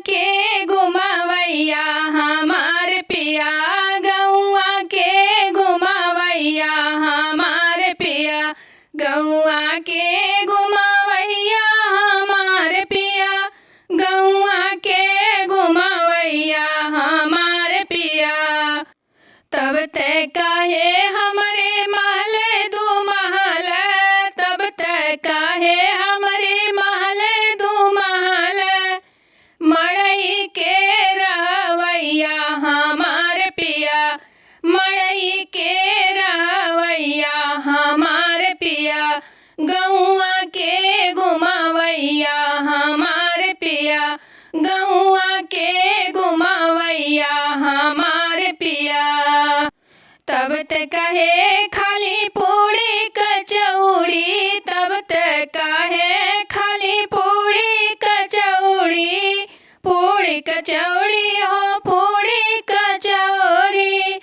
के घुमवैया हमार पिया, गौआ के घुमवैया हमार पिया, गौआ के घुमवैया हमार पिया, गौआ के घुमवैया हमार पिया। तब ते काहे हमरे महल दू महल, तब ते काहे हमरे महल दू महल, मड़ई के रहवैया हमार पिया, मड़ई के रहवैया हमार पिया, गौआ के घुमवैया हमार पिया, गौआ के घुमवैया हमार पिया। तब ते कहे खाली पूड़ी कचौड़ी, तब ते कहे खाली पूड़ी कचौड़ी, पूड़ी कचौड़ी हो पूड़ी कचौड़ी,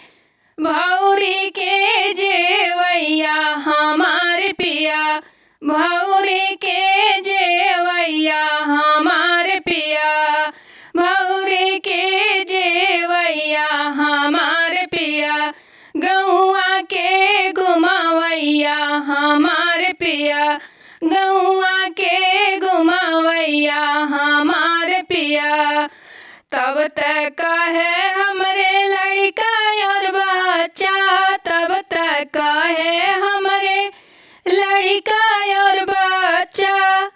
भौरी के जेवैया हमार पिया, भौरी के जेवैया हमार पिया, भौरी के जेवैया हमार पिया, गौआ के घुमवैया हमार पिया, गौआ के घुमवैया हमार पिया। तब ते कहे हमरे लड़का और बच्चा, तब ते कहे हमरे लड़का और बच्चा,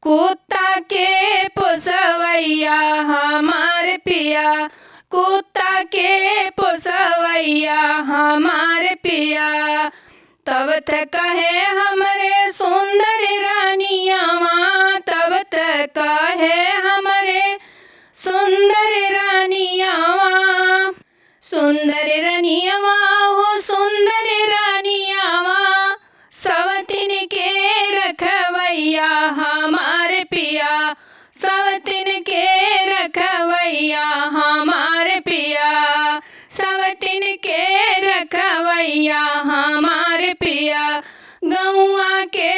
कुत्ता के पोसवैया हमार पिया, कुत्ता के पोसवैया हमार पिया। तब ते कहे हमरे सुंदर रानियावा, तब ते कहे हमरे सुंदर रानियावा, सुंदर रानियावा हो सुंदर रानियावा, सवतिन के रखवैया हमार पिया, सवतिन के रखवैया हमार पिया, सवतिन के रखवैया हमार पिया, गौआ के